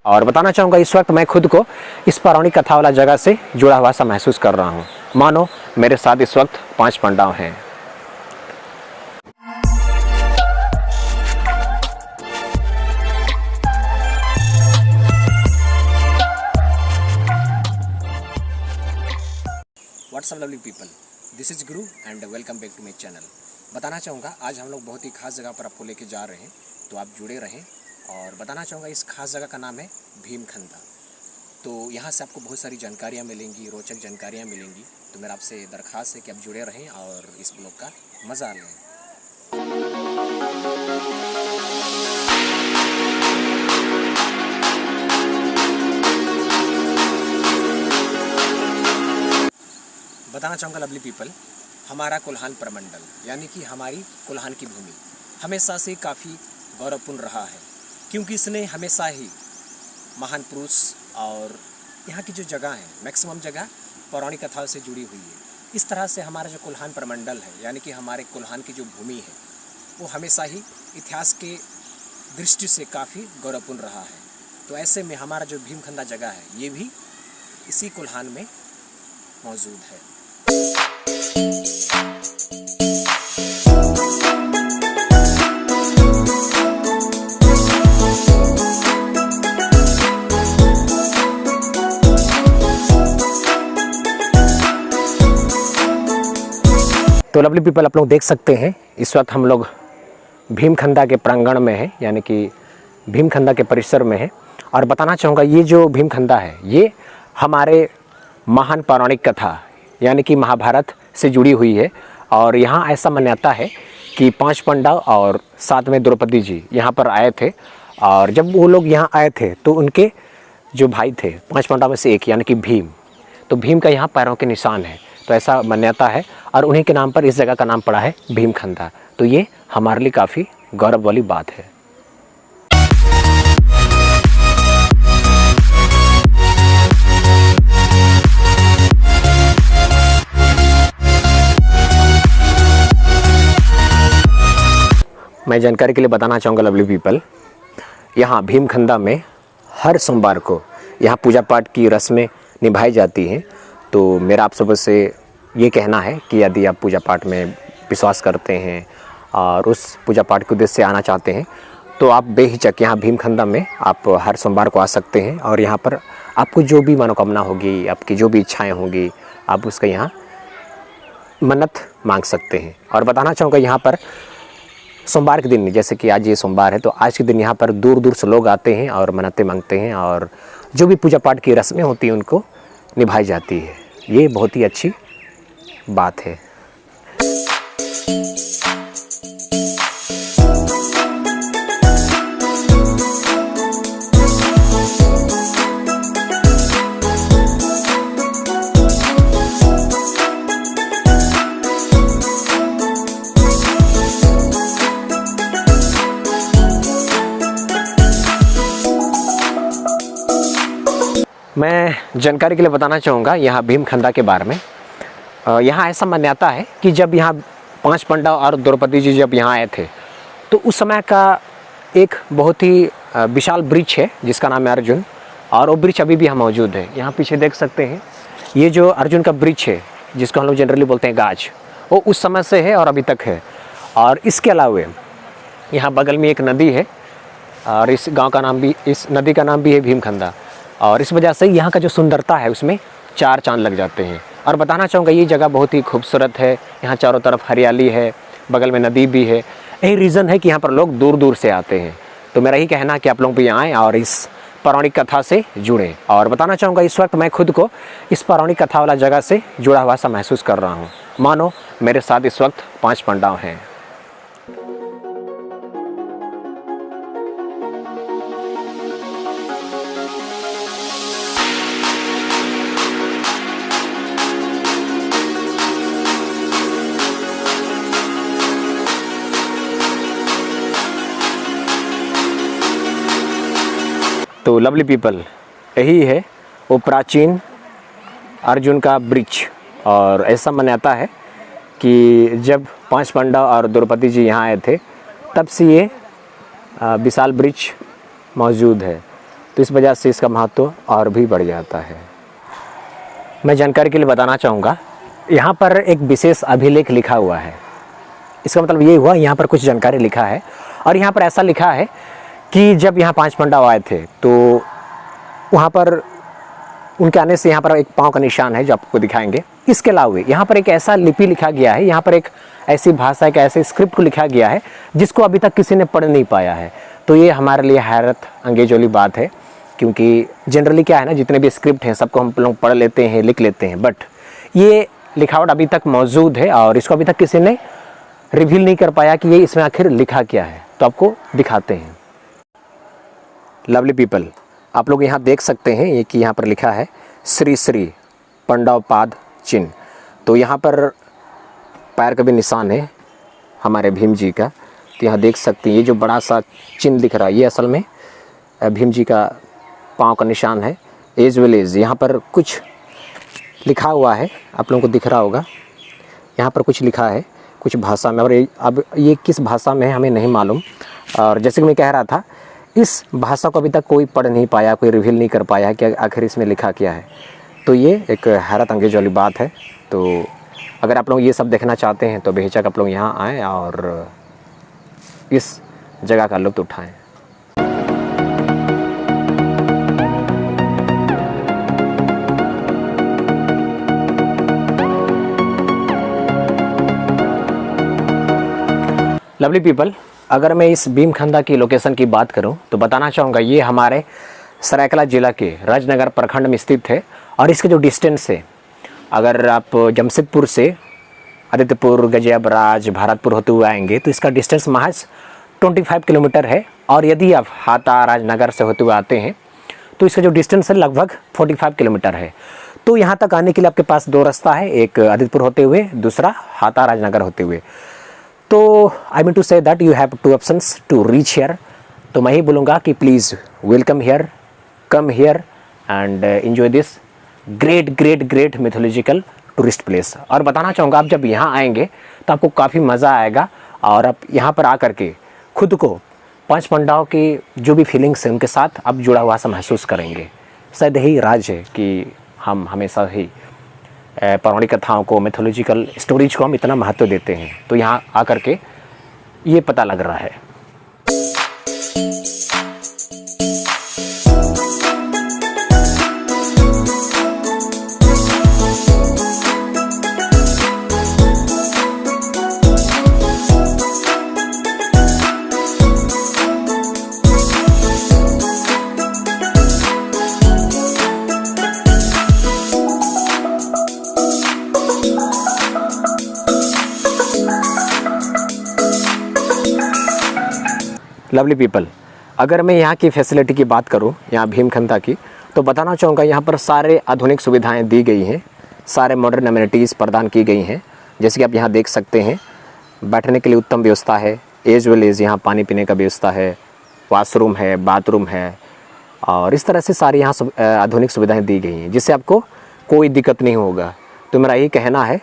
और बताना चाहूँगा इस वक्त मैं खुद को इस पौराणिक कथा वाला जगह से जुड़ा हुआ सा महसूस कर रहा हूँ। मानो मेरे साथ इस वक्त 5 पांडव हैं। What's up lovely people, this is Guru and welcome back to my channel. बताना चाहूँगा आज हम लोग बहुत ही खास जगह पर आपको लेके जा रहे हैं, तो आप जुड़े रहें। और बताना चाहूँगा इस खास जगह का नाम है भीमखंदा। तो यहाँ से आपको बहुत सारी जानकारियाँ मिलेंगी, रोचक जानकारियाँ मिलेंगी। तो मेरा आपसे दरख्वास्त है कि आप जुड़े रहें और इस ब्लॉग का मज़ा लें। बताना चाहूँगा लवली पीपल, हमारा कोल्हान प्रमंडल यानी कि हमारी कोल्हान की भूमि हमेशा से काफ़ी गौरवपूर्ण रहा है, क्योंकि इसने हमेशा ही महान पुरुष और यहाँ की जो जगह है मैक्सिमम जगह पौराणिक कथाओं से जुड़ी हुई है। इस तरह से हमारा जो कोल्हान प्रमंडल है यानी कि हमारे कोल्हान की जो भूमि है वो हमेशा ही इतिहास के दृष्टि से काफ़ी गौरवपूर्ण रहा है। तो ऐसे में हमारा जो भीमखंदा जगह है ये भी इसी कोल्हान में मौजूद है। तो लवली पीपल, आप लोग देख सकते हैं इस वक्त हम लोग भीमखंदा के प्रांगण में हैं, यानी कि भीमखंदा के परिसर में है। और बताना चाहूँगा ये जो भीमखंदा है ये हमारे महान पौराणिक कथा यानी कि महाभारत से जुड़ी हुई है। और यहाँ ऐसा मान्यता है कि 5 पांडव और साथ में द्रौपदी जी यहाँ पर आए थे। और जब वो लोग यहाँ आए थे तो उनके जो भाई थे 5 पांडव में से एक यानी कि भीम, तो भीम का यहाँ पैरों के निशान है। तो ऐसा मान्यता है और उन्हीं के नाम पर इस जगह का नाम पड़ा है भीमखंदा। तो ये हमारे लिए काफ़ी गौरव वाली बात है। मैं जानकारी के लिए बताना चाहूँगा लवली पीपल, यहाँ भीमखंदा में हर सोमवार को यहाँ पूजा पाठ की रस्में निभाई जाती हैं। तो मेरा आप सब से ये कहना है कि यदि आप पूजा पाठ में विश्वास करते हैं और उस पूजा पाठ के उद्देश्य से आना चाहते हैं तो आप बेहिचक यहाँ भीमखंदा में आप हर सोमवार को आ सकते हैं। और यहाँ पर आपको जो भी मनोकामना होगी, आपकी जो भी इच्छाएं होंगी, आप उसका यहाँ मन्नत मांग सकते हैं। और बताना चाहूँगा यहाँ पर सोमवार के दिन, जैसे कि आज ये सोमवार है, तो आज के दिन यहाँ पर दूर दूर से लोग आते हैं और मन्नतें मांगते हैं और जो भी पूजा पाठ की रस्में होती हैं उनको निभाई जाती है। ये बहुत ही अच्छी बात है। मैं जानकारी के लिए बताना चाहूँगा यहाँ भीमखंदा के बारे में। यहाँ ऐसा मान्यता है कि जब यहाँ 5 पांडव और द्रौपदी जी जब यहाँ आए थे तो उस समय का एक बहुत ही विशाल वृक्ष है जिसका नाम है अर्जुन, और वो वृक्ष अभी भी यहाँ मौजूद है। यहाँ पीछे देख सकते हैं ये जो अर्जुन का वृक्ष है जिसको हम लोग जनरली बोलते हैं गाछ, वो उस समय से है और अभी तक है। और इसके अलावा यहाँ बगल में एक नदी है और इस गाँव का नाम भी, इस नदी का नाम भी है भीमखंदा। और इस वजह से यहाँ का जो सुंदरता है उसमें 4 चांद लग जाते हैं। और बताना चाहूँगा ये जगह बहुत ही खूबसूरत है। यहाँ चारों तरफ हरियाली है, बगल में नदी भी है। यही रीज़न है कि यहाँ पर लोग दूर दूर से आते हैं। तो मेरा यही कहना है कि आप लोग भी आएँ और इस पौराणिक कथा से जुड़ें। और बताना चाहूँगा इस वक्त मैं खुद को इस पौराणिक कथा वाला जगह से जुड़ा हुआ सा महसूस कर रहा हूँ। मानो मेरे साथ इस वक्त 5 पांडव हैं। तो लवली पीपल, यही है वो प्राचीन अर्जुन का वृक्ष। और ऐसा मान्यता है कि जब 5 पांडव और द्रौपदी जी यहाँ आए थे तब से ये विशाल वृक्ष मौजूद है। तो इस वजह से इसका महत्व और भी बढ़ जाता है। मैं जानकारी के लिए बताना चाहूँगा, यहाँ पर एक विशेष अभिलेख लिखा हुआ है। इसका मतलब ये हुआ यहाँ पर कुछ जानकारी लिखा है, और यहाँ पर ऐसा लिखा है कि जब यहाँ 5 पांडव आए थे तो वहाँ पर उनके आने से यहाँ पर एक पाँव का निशान है जो आपको दिखाएंगे। इसके अलावा यहाँ पर एक ऐसा लिपि लिखा गया है, यहाँ पर एक ऐसी भाषा, एक ऐसे स्क्रिप्ट को लिखा गया है जिसको अभी तक किसी ने पढ़ नहीं पाया है। तो ये हमारे लिए हैरत अंगेज वाली बात है, क्योंकि जनरली क्या है ना, जितने भी स्क्रिप्ट हैं सबको हम लोग पढ़ लेते हैं, लिख लेते हैं, बट ये लिखावट अभी तक मौजूद है और इसको अभी तक किसी ने रिवील नहीं कर पाया कि ये इसमें आखिर लिखा क्या है। तो आपको दिखाते हैं। लवली पीपल, आप लोग यहाँ देख सकते हैं ये कि यहाँ पर लिखा है श्री श्री पांडव पाद चिन्ह। तो यहाँ पर पैर का भी निशान है हमारे भीम जी का। तो यहाँ देख सकते हैं ये जो बड़ा सा चिन्ह दिख रहा है, ये असल में भीम जी का पाँव का निशान है। एज वेल एज यहाँ पर कुछ लिखा हुआ है, आप लोगों को दिख रहा होगा। यहाँ पर कुछ लिखा है कुछ भाषा में, और अब ये किस भाषा में है हमें नहीं मालूम। और जैसे कि मैं कह रहा था, इस भाषा को अभी तक कोई पढ़ नहीं पाया, कोई रिवील नहीं कर पाया कि आखिर इसमें लिखा क्या है। तो ये एक हैरत अंगेज वाली बात है। तो अगर आप लोग ये सब देखना चाहते हैं तो बेहिचक आप लोग यहाँ आएँ और इस जगह का लुत्फ़ उठाएँ। लवली पीपल, अगर मैं इस भीमखंदा की लोकेशन की बात करूं तो बताना चाहूँगा ये हमारे सरायकला ज़िला के राजनगर प्रखंड में स्थित है। और इसके जो डिस्टेंस है, अगर आप जमशेदपुर से आदित्यपुर, गजियाबराज, भारतपुर होते हुए आएंगे तो इसका डिस्टेंस महज 25 किलोमीटर है। और यदि आप हाता राजनगर से होते हुए आते हैं तो इसका जो डिस्टेंस है लगभग 45 किलोमीटर है। तो यहाँ तक आने के लिए आपके पास 2 रास्ता है, एक आदित्यपुर होते हुए, दूसरा हाता राजनगर होते हुए। तो I mean to say that you have 2 options to reach here. तो मैं ही बोलूँगा कि please welcome here, come here and enjoy this great great great mythological tourist place. और बताना चाहूँगा, आप जब यहाँ आएंगे तो आपको काफ़ी मज़ा आएगा और आप यहाँ पर आकर के खुद को 5 पांडवों की जो भी फीलिंग्स हैं उनके साथ आप जुड़ा हुआ सा महसूस करेंगे। शायद यही राज है कि हम हमेशा ही पौराणिक कथाओं को, मिथोलॉजिकल स्टोरीज को हम इतना महत्व देते हैं। तो यहाँ आकर के ये पता लग रहा है। लवली पीपल, अगर मैं यहाँ की फैसिलिटी की बात करूँ, यहाँ भीमखंदा की, तो बताना चाहूँगा यहाँ पर सारे आधुनिक सुविधाएं दी गई हैं, सारे मॉडर्न एमिनिटीज़ प्रदान की गई हैं। जैसे कि आप यहाँ देख सकते हैं, बैठने के लिए उत्तम व्यवस्था है, एज वेल एज यहाँ पानी पीने का व्यवस्था है, वॉशरूम है, बाथरूम है, और इस तरह से सारी यहाँ आधुनिक सुविधाएँ दी गई हैं, जिससे आपको कोई दिक्कत नहीं होगा। तो मेरा यही कहना है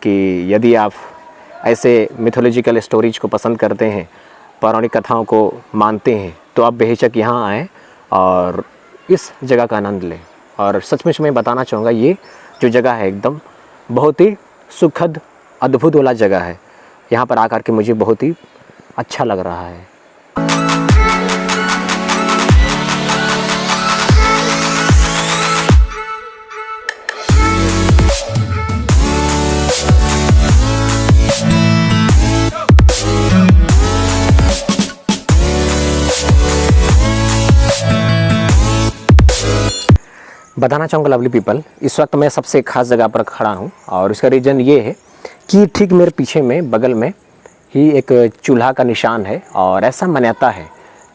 कि यदि आप ऐसे मिथोलॉजिकल स्टोरीज को पसंद करते हैं, पौराणिक कथाओं को मानते हैं, तो आप बेहिचक यहाँ आएँ और इस जगह का आनंद लें। और सचमुच में बताना चाहूँगा, ये जो जगह है एकदम बहुत ही सुखद, अद्भुत वाला जगह है। यहाँ पर आकर के मुझे बहुत ही अच्छा लग रहा है। बताना चाहूँगा लवली पीपल, इस वक्त मैं सबसे खास जगह पर खड़ा हूँ और इसका रीज़न ये है कि ठीक मेरे पीछे में बगल में ही एक चूल्हा का निशान है। और ऐसा मान्यता है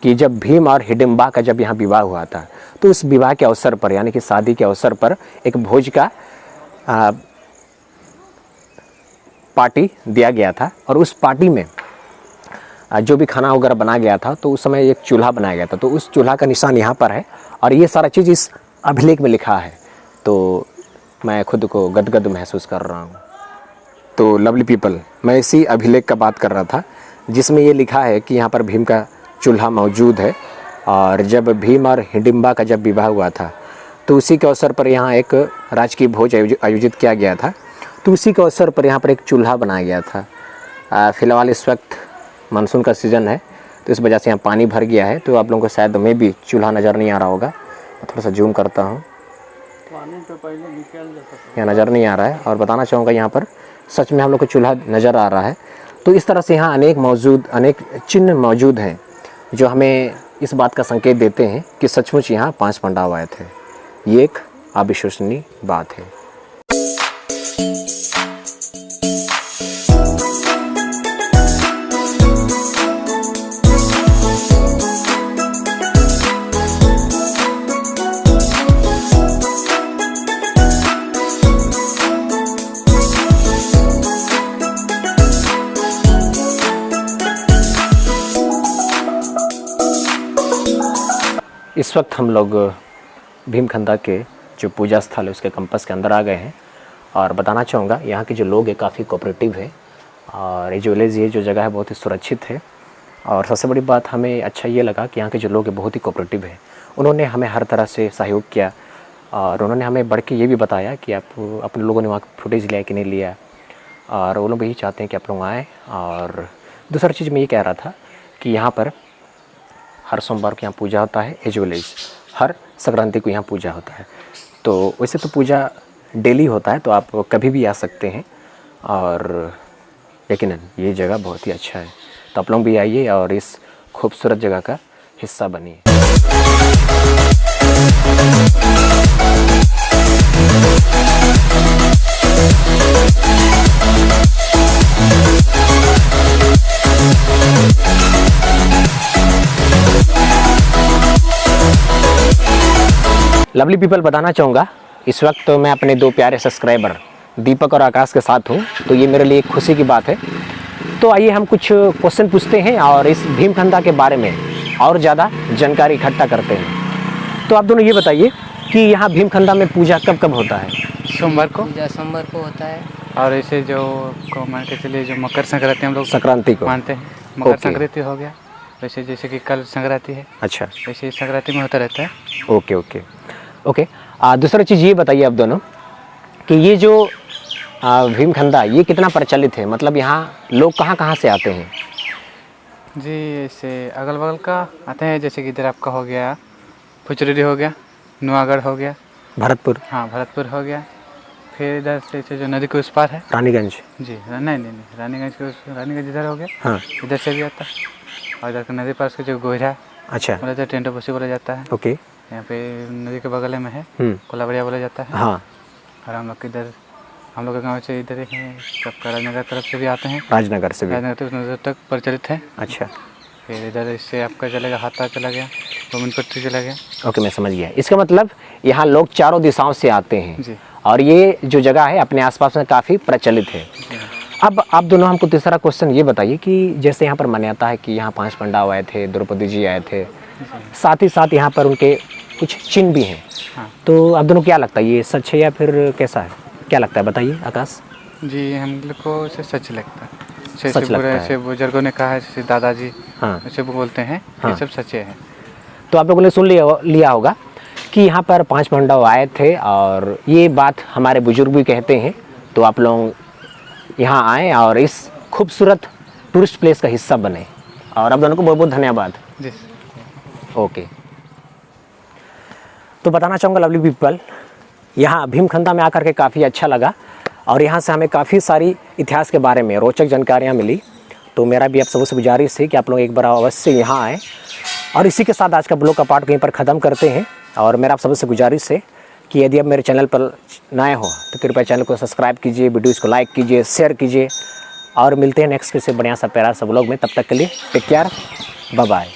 कि जब भीम और हिडिंबा का जब यहाँ विवाह हुआ था, तो उस विवाह के अवसर पर, यानी कि शादी के अवसर पर, एक भोज का पार्टी दिया गया था। और उस पार्टी में जो भी खाना वगैरह बना गया था, तो उस समय एक चूल्हा बनाया गया था। तो उस चूल्हा का निशान यहाँ पर है और ये सारा चीज़ इस अभिलेख में लिखा है। तो मैं खुद को गदगद महसूस कर रहा हूँ। तो लवली पीपल, मैं इसी अभिलेख का बात कर रहा था जिसमें ये लिखा है कि यहाँ पर भीम का चूल्हा मौजूद है और जब भीम और हिडिंबा का जब विवाह हुआ था तो उसी के अवसर पर यहाँ एक राजकीय भोज आयोजित किया गया था। तो उसी के अवसर पर यहाँ पर एक चूल्हा बनाया गया था। फ़िलहाल इस वक्त मानसून का सीज़न है तो इस वजह से यहाँ पानी भर गया है, तो आप लोगों को शायद में भी चूल्हा नज़र नहीं आ रहा होगा। मैं थोड़ा सा जूम करता हूँ, यहाँ नज़र नहीं आ रहा है। और बताना चाहूँगा यहाँ पर सच में हम लोग को चूल्हा नज़र आ रहा है। तो इस तरह से यहाँ अनेक चिन्ह मौजूद हैं जो हमें इस बात का संकेत देते हैं कि सचमुच यहाँ 5 पांडव आए थे। ये एक अविश्वसनीय बात है। इस वक्त हम लोग भीमखंदा के जो पूजा स्थल है उसके कैंपस के अंदर आ गए हैं। और बताना चाहूँगा यहाँ के जो लोग हैं काफ़ी कोऑपरेटिव है और ये जो विलेज ये जो जगह है बहुत ही सुरक्षित है। और सबसे बड़ी बात हमें अच्छा ये लगा कि यहाँ के जो लोग हैं बहुत ही कोऑपरेटिव है। उन्होंने हमें हर तरह से सहयोग किया और उन्होंने हमें बढ़ के ये भी बताया कि आप अपने लोगों ने वहाँ फुटेज लिया कि नहीं लिया, और वो लोग यही चाहते हैं कि आप लोग आएँ। और दूसरा चीज़ मैं ये कह रहा था कि यहाँ पर हर सोमवार को यहाँ पूजा होता है एज वेल एज हर संक्रांति को यहाँ पूजा होता है। तो वैसे तो पूजा डेली होता है तो आप कभी भी आ सकते हैं। और यकीनन ये जगह बहुत ही अच्छा है, तो आप लोग भी आइए और इस खूबसूरत जगह का हिस्सा बनिए। लवली पीपल, बताना चाहूँगा इस वक्त तो मैं अपने 2 प्यारे सब्सक्राइबर दीपक और आकाश के साथ हूँ, तो ये मेरे लिए एक खुशी की बात है। तो आइए हम कुछ क्वेश्चन पूछते हैं और इस भीमखंदा के बारे में और ज़्यादा जानकारी इकट्ठा करते हैं। तो आप दोनों ये बताइए कि यहाँ भीमखंदा में पूजा कब कब होता है? सोमवार को पूजा सोमवार को होता है। और ऐसे जो को मान के चलिए जो मकर संक्रांति हम लोग संक्रांति को मानते हैं, मकर ओके। संक्रांति हो गया। वैसे जैसे कि कल संक्रांति है, अच्छा, वैसे इस संक्रांति में होता रहता है। Okay okay okay. दूसरा चीज़ ये बताइए आप दोनों कि ये जो भीमखंदा ये कितना प्रचलित है, मतलब यहाँ लोग कहाँ कहाँ से आते हैं? जी ऐसे अगल बगल का आते हैं, जैसे कि इधर आपका हो गया फुचरेडी हो गया, नुआगढ़ हो गया, भरतपुर, हाँ भरतपुर हो गया। फिर इधर से जो नदी के उस पार है रानीगंज, जी नहीं रानीगंज के रानीगंज इधर हो गया, हाँ इधर से भी आता है। और इधर का नदी पार से जो गोहरा अच्छा, बोला जाता है, टेंटो बसी बोला जाता है। ओके, यहाँ पे नदी के बगल में है कोलाबड़िया बोला जाता है। हाँ और हम लोग इधर हम लोग के गाँव से इधर हैं, सबका राजनगर तरफ से भी आते हैं, राजनगर से भी, राजनगर तक प्रचलित है। अच्छा फिर इधर इससे आपका चलेगा हाथा चला गया, गोविंदपट्टी चला गया। ओके, मैं समझ गया। इसका मतलब यहाँ लोग चारों दिशाओं से आते हैं जी। और ये जो जगह है अपने आसपास में काफ़ी प्रचलित है। अब आप दोनों हमको तीसरा क्वेश्चन ये बताइए कि जैसे यहाँ पर मान्यता है कि यहाँ 5 पांडव आए थे, द्रौपदी जी आए थे, साथ ही साथ यहाँ पर उनके कुछ चिन्ह भी हैं। हाँ। तो आप दोनों क्या लगता है, ये सच है या फिर कैसा है, क्या लगता है बताइए आकाश? जी हम लोग को इसे सच लगता है। सच लगता है। ऐसे बुजुर्गों ने कहा है, जैसे दादाजी हाँ ऐसे वो बोलते हैं, हाँ। ये सब सच्चे हैं। तो आप लोगों ने सुन लिया होगा कि यहाँ पर 5 पांडव आए थे और ये बात हमारे बुजुर्ग भी कहते हैं। तो आप लोग यहाँ आएँ और इस खूबसूरत टूरिस्ट प्लेस का हिस्सा बने। और आप दोनों को बहुत बहुत धन्यवाद। जी ओके, तो बताना चाहूँगा लवली पीपल, यहाँ भीमखंदा में आकर के काफ़ी अच्छा लगा और यहाँ से हमें काफ़ी सारी इतिहास के बारे में रोचक जानकारियाँ मिली। तो मेरा भी आप सबसे से गुजारिश है कि आप लोग एक बार अवश्य यहाँ आएँ। और इसी के साथ आज का ब्लॉग का पार्ट कहीं पर ख़त्म करते हैं। और मेरा आप सबसे गुजारिश है कि यदि आप मेरे चैनल पर नए हो तो कृपया चैनल को सब्सक्राइब कीजिए, वीडियोज़ को लाइक कीजिए, शेयर कीजिए। और मिलते हैं नेक्स्ट किसी बढ़िया सा प्यारा सा ब्लॉग में। तब तक के लिए टेक केयर, बाय बाय।